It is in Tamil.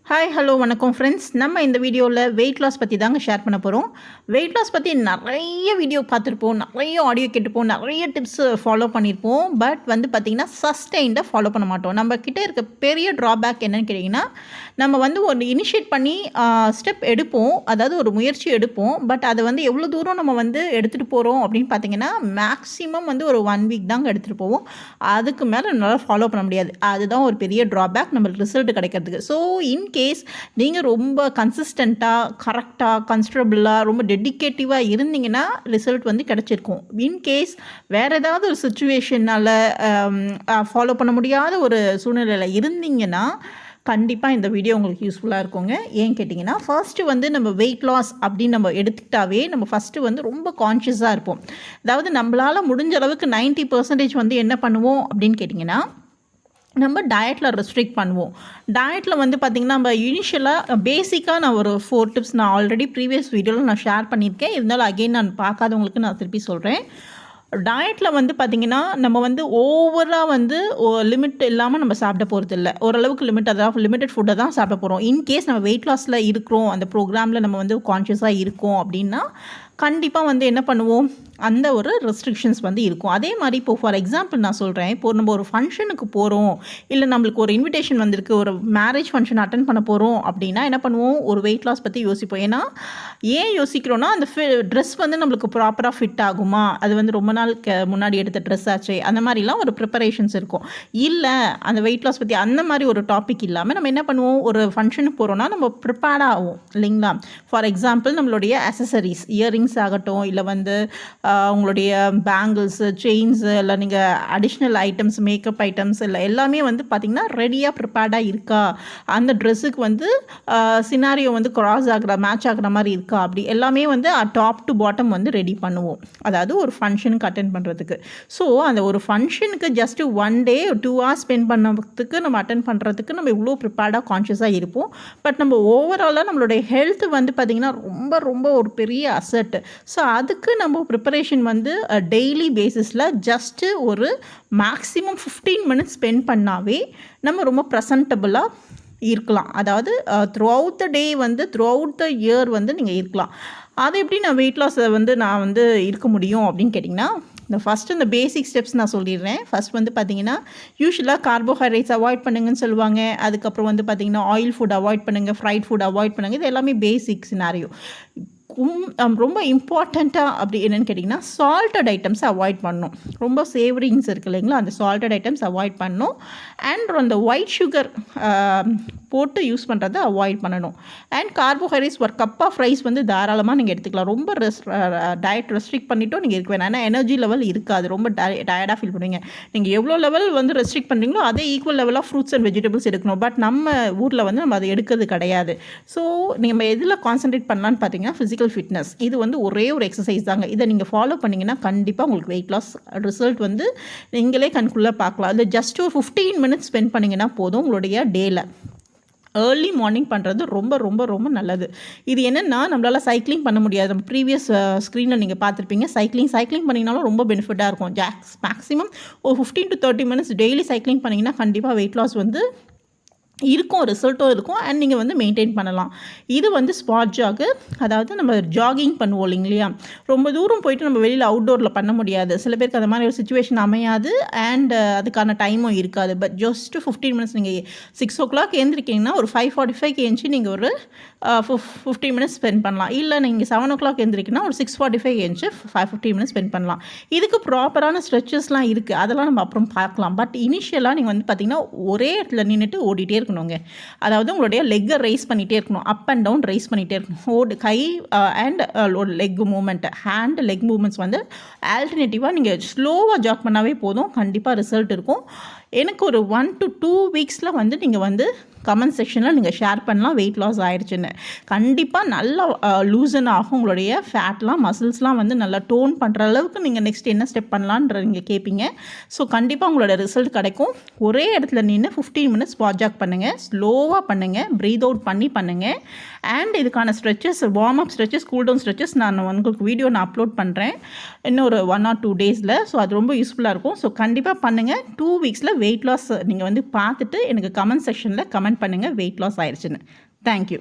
ஹாய் ஹலோ வணக்கம் ஃப்ரெண்ட்ஸ். நம்ம இந்த வீடியோவில் வெயிட் லாஸ் பற்றி தாங்க ஷேர் பண்ண போகிறோம். வெயிட் லாஸ் பற்றி நிறைய வீடியோ பார்த்துருப்போம், நிறைய ஆடியோ கேட்டுப்போம், நிறைய டிப்ஸ் ஃபாலோ பண்ணியிருப்போம். பட் பார்த்திங்கன்னா சஸ்டெயின்டாக ஃபாலோ பண்ண மாட்டோம். நம்ம கிட்டே இருக்க பெரிய ட்ராபேக் என்னன்னு கேட்டிங்கன்னா, நம்ம ஒரு இனிஷியேட் பண்ணி ஸ்டெப் எடுப்போம், அதாவது ஒரு முயற்சி எடுப்போம். பட் அதை எவ்வளோ தூரம் நம்ம எடுத்துகிட்டு போகிறோம் அப்படின்னு பார்த்தீங்கன்னா, மேக்ஸிமம் ஒரு 1 வீக் தாங்க எடுத்துகிட்டு போவோம். அதுக்கு மேலே நம்மளால் ஃபாலோ பண்ண முடியாது. அதுதான் ஒரு பெரிய ட்ராபேக் நம்மளுக்கு ரிசல்ட் கிடைக்கிறதுக்கு. ஸோ இன்கேஸ் நீங்கள் ரொம்ப கன்சிஸ்டண்ட்டாக, கரெக்டாக, கன்ஸ்டபிளாக, ரொம்ப டெடிக்கேட்டிவாக இருந்தீங்கன்னா ரிசல்ட் கிடச்சிருக்கும். இன்கேஸ் வேறு ஏதாவது ஒரு சுச்சுவேஷனால் ஃபாலோ பண்ண முடியாத ஒரு சூழ்நிலையில் இருந்தீங்கன்னா கண்டிப்பாக இந்த வீடியோ உங்களுக்கு யூஸ்ஃபுல்லாக இருக்குங்க. ஏன் கேட்டிங்கன்னா, ஃபர்ஸ்ட்டு நம்ம வெயிட் லாஸ் அப்படின்னு நம்ம எடுத்துக்கிட்டாவே நம்ம ஃபஸ்ட்டு ரொம்ப கான்ஷியஸாக இருப்போம். அதாவது நம்மளால் முடிஞ்ச அளவுக்கு 90% என்ன பண்ணுவோம் அப்படின்னு கேட்டிங்கன்னா, நம்ம டயட்டில் ரெஸ்ட்ரிக்ட் பண்ணுவோம். டயட்டில் பார்த்திங்கன்னா, நம்ம இனிஷியலாக பேசிக்காக நான் ஒரு 4 டிப்ஸ் நான் ஆல்ரெடி ப்ரீவியஸ் வீடியோவில் நான் ஷேர் பண்ணியிருக்கேன். இருந்தாலும் அகெயின் நான் பார்க்காதவங்களுக்கு நான் திருப்பி சொல்கிறேன். டயட்டில் பார்த்திங்கன்னா, நம்ம ஓவராக லிமிட் இல்லாமல் நம்ம சாப்பிட போகிறது இல்லை. ஓரளவுக்கு அதாவது லிமிட்டட் ஃபுட்டை தான் சாப்பிட போகிறோம். இன்கேஸ் நம்ம வெயிட் லாஸில் இருக்கிறோம், அந்த ப்ரோக்ராமில் நம்ம கான்ஷியஸாக இருக்கோம் அப்படின்னா கண்டிப்பாக என்ன பண்ணுவோம், அந்த ஒரு ரெஸ்ட்ரிக்ஷன்ஸ் இருக்கும். அதே மாதிரி இப்போது ஃபார் எக்ஸாம்பிள் நான் சொல்கிறேன், இப்போது நம்ம ஒரு ஃபங்க்ஷனுக்கு போகிறோம், இல்லை நம்மளுக்கு ஒரு இன்விடேஷன் வந்திருக்கு, ஒரு மேரேஜ் ஃபங்க்ஷன் அட்டன் பண்ண போகிறோம் அப்படின்னா என்ன பண்ணுவோம், ஒரு வெயிட் லாஸ் பற்றி யோசிப்போம். ஏன்னா ஏன் யோசிக்கிறோன்னா, அந்த ட்ரெஸ் நம்மளுக்கு ப்ராப்பராக ஃபிட் ஆகுமா, அது ரொம்ப நாள் முன்னாடி எடுத்த ட்ரெஸ் ஆச்சு, அந்த மாதிரிலாம் ஒரு ப்ரிப்பரேஷன்ஸ் இருக்கும். இல்லை அந்த வெயிட் லாஸ் பற்றி அந்த மாதிரி ஒரு டாபிக் இல்லாமல் நம்ம என்ன பண்ணுவோம், ஒரு ஃபங்க்ஷனுக்கு போகிறோன்னா நம்ம ப்ரிப்பேர்டாக ஆகும் இல்லைங்களா. ஃபார் எக்ஸாம்பிள் நம்மளுடைய அசசரிஸ், இயரிங்ஸ் ஆகட்டும், இல்லை உங்களுடைய பேங்கிள்ஸு, செயின்ஸு, இல்லை நீங்கள் அடிஷ்னல் ஐட்டம்ஸ், மேக்கப் ஐட்டம்ஸ் இல்லை எல்லாமே பார்த்திங்கன்னா ரெடியாக ப்ரிப்பேர்டாக இருக்கா, அந்த ட்ரெஸ்ஸுக்கு சினாரியோ கிராஸ் ஆகிற மேட்ச் ஆகிற மாதிரி இருக்கா, அப்படி எல்லாமே டாப் டு பாட்டம் ரெடி பண்ணுவோம். அதாவது ஒரு ஃபங்க்ஷனுக்கு அட்டென்ட் பண்ணுறதுக்கு. ஸோ அந்த ஒரு ஃபங்க்ஷனுக்கு ஜஸ்ட்டு 1 டே 2 ஹவர்ஸ் ஸ்பெண்ட் பண்ணுறதுக்கு நம்ம அட்டென்ட் பண்ணுறதுக்கு நம்ம இவ்வளோ ப்ரிப்பேர்டாக கான்ஷியஸாக இருப்போம். பட் நம்ம ஓவராலாக நம்மளுடைய ஹெல்த் பார்த்திங்கன்னா ரொம்ப ரொம்ப ஒரு பெரிய அசட். ஸோ அதுக்கு நம்ம ப்ரிப்பரேஷன் டெய்லி பேசிஸில் ஜஸ்ட்டு ஒரு மேக்ஸிமம் 15 மினிட்ஸ் ஸ்பெண்ட் பண்ணாவே நம்ம ரொம்ப ப்ரெசன்டபுளாக இருக்கலாம். அதாவது through out the day through out the year நீங்கள் இருக்கலாம். அது எப்படி நான் வெயிட் லாஸை நான் இருக்க முடியும் அப்படின்னு கேட்டிங்கன்னா, இந்த பேசிக் ஸ்டெப்ஸ் நான் சொல்லிடுறேன். ஃபஸ்ட் பார்த்திங்கன்னா, யூஸ்வலாக கார்போஹைட்ரேட்ஸ் அவாய்ட் பண்ணுங்கன்னு சொல்லுவாங்க. அதுக்கப்புறம் பார்த்திங்கன்னா ஆயில் ஃபுட் அவாய்ட் பண்ணுங்கள், ஃப்ரைட் ஃபுட் அவாய்ட் பண்ணுங்கள். இது எல்லாமே பேசிக் சினாரியோ. ரொம்ப இம்பார்ட்டண்ட்டாக அப்படி என்னென்னு கேட்டிங்கன்னா, சால்ட்டட் ஐட்டம்ஸை அவாய்ட் பண்ணணும். ரொம்ப சேவரிங்ஸ் இருக்குது இல்லைங்களா, அந்த சால்ட்டட் ஐட்டம்ஸ் அவாய்ட் பண்ணணும். அண்ட் அந்த ஒயிட் சுகர் போட்டு யூஸ் பண்ணுறதை அவாய்ட் பண்ணணும். அண்ட் கார்போஹைட்ரேட்ஸ் ஒரு கப் ஆஃப் ரைஸ் தாராளமாக நீங்கள் எடுத்துக்கலாம். ரொம்ப டயட் ரெஸ்ட்ரிக்ட் பண்ணிவிட்டோம் நீங்கள் இருக்க வேணாம். ஏன்னா எனர்ஜி லெவல் இருக்காது, ரொம்ப டயர்டாக ஃபீல் பண்ணுவீங்க. நீங்கள் எவ்வளோ லெவல் ரெஸ்ட்ரிக்ட் பண்ணுறீங்களோ அதே ஈக்குவல் லெவலாக ஃப்ரூட்ஸ் அண்ட் வெஜிடபிள்ஸ் எடுக்கணும். பட் நம்ம ஊரில் நம்ம அதை எடுக்கிறது கிடையாது. ஸோ நம்ம எதில் கான்சன்ட்ரேட் பண்ணலான்னு பார்த்தீங்கன்னா, ஃபிசிக்கல் ஃபிட்னஸ். இது ஒரே ஒரு எக்ஸசைஸ் தாங்க. இதை நீங்கள் ஃபாலோ பண்ணிங்கன்னா கண்டிப்பாக உங்களுக்கு வெயிட் லாஸ் ரிசல்ட் நீங்களே கண்குள்ளே பார்க்கலாம். அது ஜஸ்ட் ஒரு 15 மினிட்ஸ் ஸ்பெண்ட் பண்ணிங்கன்னா போதும். உங்களுடைய டேயில் ஏர்லி மார்னிங் பண்ணுறது ரொம்ப ரொம்ப ரொம்ப நல்லது. இது என்னென்னா, நம்மளால் சைக்கிளிங் பண்ண முடியாது. நம்ம ப்ரீவியஸ் ஸ்க்ரீனில் நீங்கள் பார்த்துருப்பீங்க. சைக்கிளிங் பண்ணிங்கனாலும் ரொம்ப பெனிஃபிட்டாக இருக்கும். மேக்ஸிமம் ஒரு 15 to 30 மினிட்ஸ் டெய்லி சைக்கிளிங் பண்ணிங்கன்னா கண்டிப்பாக வெயிட் லாஸ் இருக்கும், ரிசல்ட்டும் இருக்கும். அண்ட் நீங்கள் மெயின்டைன் பண்ணலாம். இது ஸ்பாட் ஜாகு, அதாவது நம்ம ஜாகிங் பண்ணுவோம் இல்லைங்களா, ரொம்ப தூரம் போயிட்டு நம்ம வெளியில் அவுட்டோரில் பண்ண முடியாது. சில பேருக்கு அந்த மாதிரி ஒரு சுச்சுவேஷன் அமையாது. அண்ட் அதுக்கான டைமும் இருக்காது. பட் ஜஸ்ட் 15 மினிட்ஸ் நீங்கள் 6 o'clock எழுந்திரிக்கிங்கன்னா ஒரு 5:45 எழுந்துச்சி நீங்கள் ஒரு 15 மினிட்ஸ் ஸ்பெண்ட் பண்ணலாம். இல்லை நீங்கள் 7 o'clock எழுந்திரிக்கினா ஒரு 6:45 எழுந்துச்சி 15 மினிட்ஸ் ஸ்பெண்ட் பண்ணலாம். இதுக்கு ப்ராப்பரான ஸ்ட்ரெச்சஸ்லாம் இருக்குது, அதெல்லாம் நம்ம அப்புறம் பார்க்கலாம். பட் இனிஷியலாக நீங்கள் பார்த்திங்கன்னா ஒரே இடத்துல நின்றுட்டு ஓடிட்டே இருக்கணுங்க. அதாவது உங்களுடைய லெக்கை ரைஸ் பண்ணிகிட்டே இருக்கணும், அப் அண்ட் டவுன் ரைஸ் பண்ணிகிட்டே இருக்கணும். கை and leg movement, hand leg movements ஆல்டர்னேட்டிவாக நீங்கள் ஸ்லோவாக ஜாக் பண்ணாவே போதும், கண்டிப்பாக ரிசல்ட் இருக்கும். எனக்கு ஒரு 1 to 2 வீக்ஸில் நீங்கள் கமெண்ட் செக்ஷனில் நீங்கள் ஷேர் பண்ணலாம் வெயிட் லாஸ் ஆயிடுச்சுன்னு. கண்டிப்பாக நல்லா லூசன் ஆகும். உங்களுடைய ஃபேட்லாம் மசில்ஸ்லாம் நல்லா டோன் பண்ணுற அளவுக்கு நீங்கள் நெக்ஸ்ட் என்ன ஸ்டெப் பண்ணலான்ற நீங்கள் கேட்பீங்க. ஸோ கண்டிப்பாக உங்களோட ரிசல்ட் கிடைக்கும். ஒரே இடத்துல நின்று 15 மினிட்ஸ் ஸ்பாட் ஜாக் பண்ணுங்கள், ஸ்லோவாக பண்ணுங்கள், ப்ரீத் அவுட் பண்ணுங்கள். அண்ட் இதுக்கான stretches, warm up stretches, cool down stretches நான் உங்களுக்கு வீடியோ அப்லோட் பண்ணுறேன் இன்னும் ஒரு 1 or 2 டேஸில். ஸோ அது ரொம்ப யூஸ்ஃபுல்லாக இருக்கும். ஸோ கண்டிப்பாக பண்ணுங்கள். 2 வீக்ஸில் வெயிட் லாஸ் நீங்கள் பார்த்துட்டு எனக்கு கமெண்ட் செக்ஷனில் கமெண்ட் கமெண்ட் பண்ணுங்கள் வெயிட் லாஸ் ஆயிடுச்சுன்னு. தேங்க்யூ.